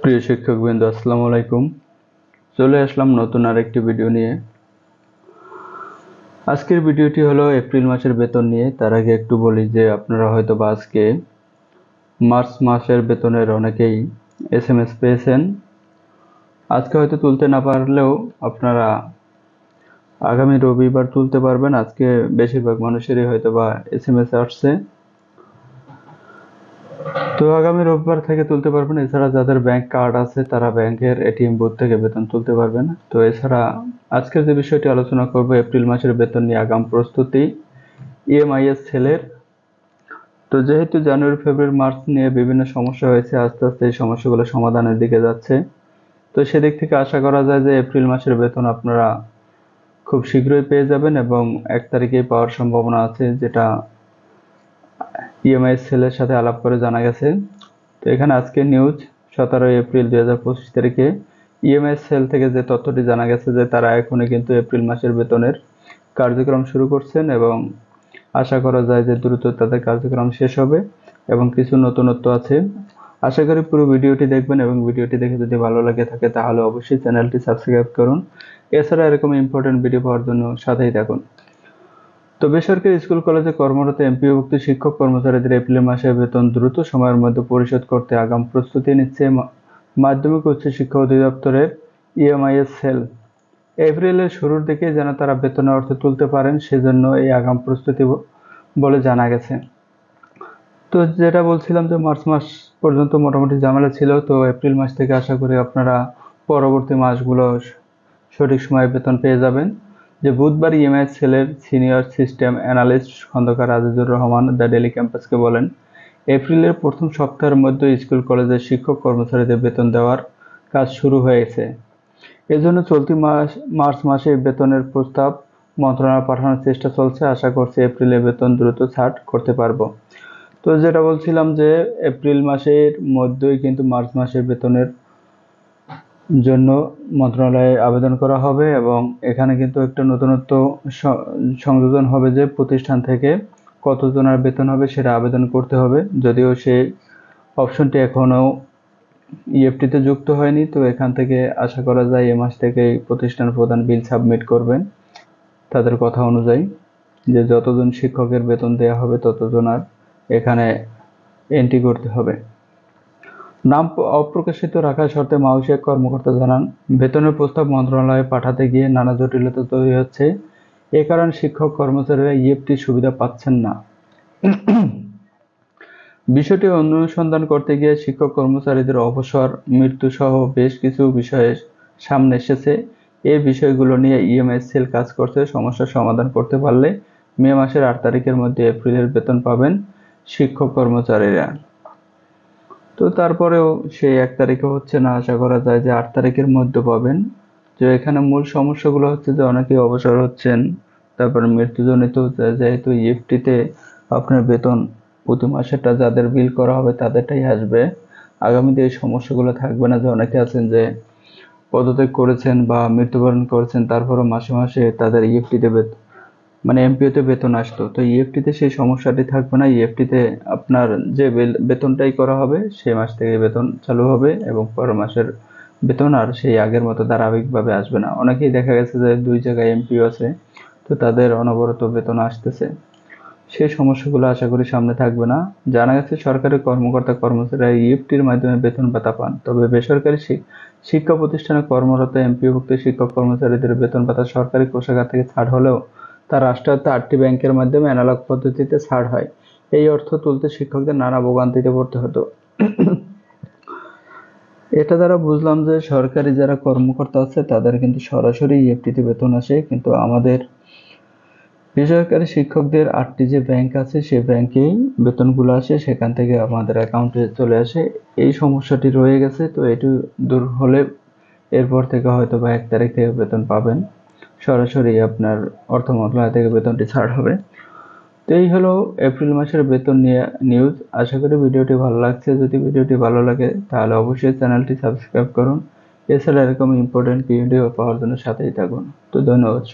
প্রিয় শিক্ষকবৃন্দ, আসসালামু আলাইকুম। চলে আসলাম নতুন আরেকটি ভিডিও নিয়ে। আজকের ভিডিওটি হলো এপ্রিল মাসের বেতন নিয়ে। তার আগে একটু বলি যে আপনারা হয়তো বা আজকে মার্চ মাসের বেতনের অনেকেই SMS পেয়েছেন। আজকে হয়তো তুলতে না পারলেও আপনারা আগামী রবিবার তুলতে পারবেন। আজকে বেশিরভাগ মানুষেরই হয়তো বা SMS আসছে, তো আগামী রোববার থেকে তুলতে পারবেন। এছাড়া যাদের ব্যাংক কার্ড আছে তারা ব্যাংকের ATM বুথ থেকে বেতন তুলতে পারবেন। তো এছাড়া আজকের যে বিষয়টি আলোচনা করব এপ্রিল মাসের বেতন নিয়ে আগাম প্রস্তুতি EMIS সেলের। তো যেহেতু জানুয়ারি, ফেব্রুয়ারি, মার্চ নিয়ে বিভিন্ন সমস্যা হয়েছে, আস্তে আস্তে এই সমস্যাগুলো সমাধানের দিকে যাচ্ছে। তো সেদিক থেকে আশা করা যায় যে এপ্রিল মাসের বেতন আপনারা খুব শীঘ্রই পেয়ে যাবেন এবং 1 তারিখেই পাওয়ার সম্ভাবনা আছে, যেটা EMIS সেলের সাথে আলাপ করে জানা গেছে। তো এখানে আজকে নিউজ 17 এপ্রিল 2025 তারিখে EMIS সেল থেকে যে তথ্যটি জানা গেছে যে তারা এখনই কিন্তু এপ্রিল মাসের বেতনের কার্যক্রম শুরু করছেন এবং আশা করা যায় যে দ্রুত তাদের কার্যক্রম শেষ হবে এবং কিছু নতুনত্ব আছে। আশা করি পুরো ভিডিওটি দেখবেন এবং ভিডিওটি দেখে যদি ভালো লাগে থাকে তাহলে অবশ্যই চ্যানেলটি সাবস্ক্রাইব করুন। এছাড়া এরকম ইম্পর্টেন্ট ভিডিও পাওয়ার জন্য সাথেই থাকুন। তো বেসরকারি স্কুল কলেজে কর্মরত MPOভুক্ত শিক্ষক কর্মচারীদের এপ্রিল মাসের বেতন দ্রুত সময়ের মধ্যে পরিশোধ করতে আগাম প্রস্তুতি নিচ্ছে মাধ্যমিক উচ্চ শিক্ষা অধিদপ্তরের EMIS সেল। এপ্রিলের শুরুর দিকে যেন তারা বেতনের অর্থ তুলতে পারেন, সেজন্য এই আগাম প্রস্তুতি বলে জানা গেছে। তো যেটা বলছিলাম যে মার্চ মাস পর্যন্ত মোটামুটি ঝামেলা ছিল, তো এপ্রিল মাস থেকে আশা করি আপনারা পরবর্তী মাসগুলো সঠিক সময়ে বেতন পেয়ে যাবেন। যে বুধবার EMIS সেলের senior system analyst Khondokar Azizur Rahman the Daily ক্যাম্পাসকে বলেন, এপ্রিলের প্রথম সপ্তাহের মধ্যে স্কুল কলেজের শিক্ষক কর্মচারীদের বেতন দেওয়ার কাজ শুরু হয়েছে। এজন্য চলতি মার্চ মাসে বেতনের প্রস্তাব মন্ত্রণালয়ে পাঠানোর চেষ্টা চলছে। আশা করছি এপ্রিলে বেতন দ্রুত ছাড় করতে পারবো। তো যেটা বলছিলাম যে এপ্রিল মাসের মধ্যেই কিন্তু মার্চ মাসের বেতনের জন্য মন্ত্রণালয়ে আবেদন করা হবে এবং এখানে কিন্তু একটা নতুনত্ব সংযোজন হবে যে প্রতিষ্ঠান থেকে কতজনের বেতন হবে সেটা আবেদন করতে হবে। যদিও সেই অপশনটি এখনও EFT-তে যুক্ত হয়নি, তো এখান থেকে আশা করা যায় এ মাস থেকেই প্রতিষ্ঠান প্রধান বিল সাবমিট করবেন তাদের কথা অনুযায়ী, যে যতজন শিক্ষকের বেতন দেওয়া হবে ততজন আর এখানে এন্ট্রি করতে হবে। নাম অপ্রকাশিত রাখার শর্তে মাউসিয়া কর্মকর্তা জানান, বেতনের প্রস্তাব মন্ত্রণালয়ে পাঠাতে গিয়ে নানা জটিলতা তৈরি হচ্ছে। এ কারণে শিক্ষক কর্মচারীরা EFT সুবিধা পাচ্ছেন না। বিষয়টি অনুসন্ধান করতে গিয়ে শিক্ষক কর্মচারীদের অবসর, মৃত্যু সহ বেশ কিছু বিষয়ে সামনে এসেছে। এই বিষয়গুলো নিয়ে EMIS সেল কাজ করছে। সমস্যার সমাধান করতে পারলে মে মাসের 8 তারিখের মধ্যে এপ্রিলের বেতন পাবেন শিক্ষক কর্মচারীরা। তো তারপরেও সেই 1 তারিখে হচ্ছে না, আশা করা যায় যে 8 তারিখের মধ্যে পাবেন। যে এখানে মূল সমস্যাগুলো হচ্ছে যে অনেকেই অবসর হচ্ছেন, তারপরে মৃত্যুজনিত, যেহেতু EFT-তে আপনার বেতন প্রতি মাসেরটা যাদের বিল করা হবে তাদেরটাই আসবে। আগামীতে এই সমস্যাগুলো থাকবে না যে অনেকে আছেন যে পদত্যাগ করেছেন বা মৃত্যুবরণ করেছেন, তারপরও মাসে মাসে তাদের EFT-তে মানে MPO-তে বেতন আসতো। তো EFT-তে সেই সমস্যাটি থাকবে না। EFT-তে আপনার যে বেতনটাই করা হবে সেই মাস থেকে বেতন চালু হবে এবং পরের মাসের বেতন আর সেই আগের মতো ধারাবাহিকভাবে আসবে না। অনেকেই দেখা গেছে যে 2 জায়গায় MPO আছে, তো তাদের অনবরত বেতন আসতেছে। সেই সমস্যাগুলো আশা করি সামনে থাকবে না। জানা গেছে সরকারি কর্মকর্তা কর্মচারীরা EFT-র মাধ্যমে বেতন ভাতা পান, তবে বেসরকারি শিক্ষা প্রতিষ্ঠানে কর্মরত MPO-ভুক্ত শিক্ষক কর্মচারীদের বেতন ভাতা সরকারি কোষাগার থেকে ছাড় হলেও তা রাষ্ট্রায়ত্ত 8টি ব্যাংকের মাধ্যমে অ্যানালগ পদ্ধতিতে ছাড় হয়। এই অর্থ তুলতে শিক্ষকদের নানা ভোগান্তিতে পড়তে হতো। এটা দ্বারা বুঝলাম যে সরকারি যারা কর্মকর্তা আছে তাদের কিন্তু সরাসরি EFT-তে বেতন আসে, কিন্তু আমাদের বেসরকারি শিক্ষকদের 8টি যে ব্যাংক আছে সেই ব্যাংকেই বেতনগুলো আসে, সেখান থেকে আমাদের অ্যাকাউন্টে চলে আসে। এই সমস্যাটি রয়ে গেছে, তো এটি দূর হলে এরপর থেকে হয়তো বা 1 তারিখ থেকে বেতন পাবেন, সরাসরি আপনার অর্থ মন্ত্রণালয় থেকে বেতনটি ছাড় হবে। তো এই হলো এপ্রিল মাসের বেতন নিয়ে নিউজ। আশা করি ভিডিওটি ভালো লাগছে। যদি ভিডিওটি ভালো লাগে তাহলে অবশ্যই চ্যানেলটি সাবস্ক্রাইব করুন। এছাড়া এরকম ইম্পর্টেন্ট ভিডিও পাওয়ার জন্য সাথেই থাকুন। তো ধন্যবাদ।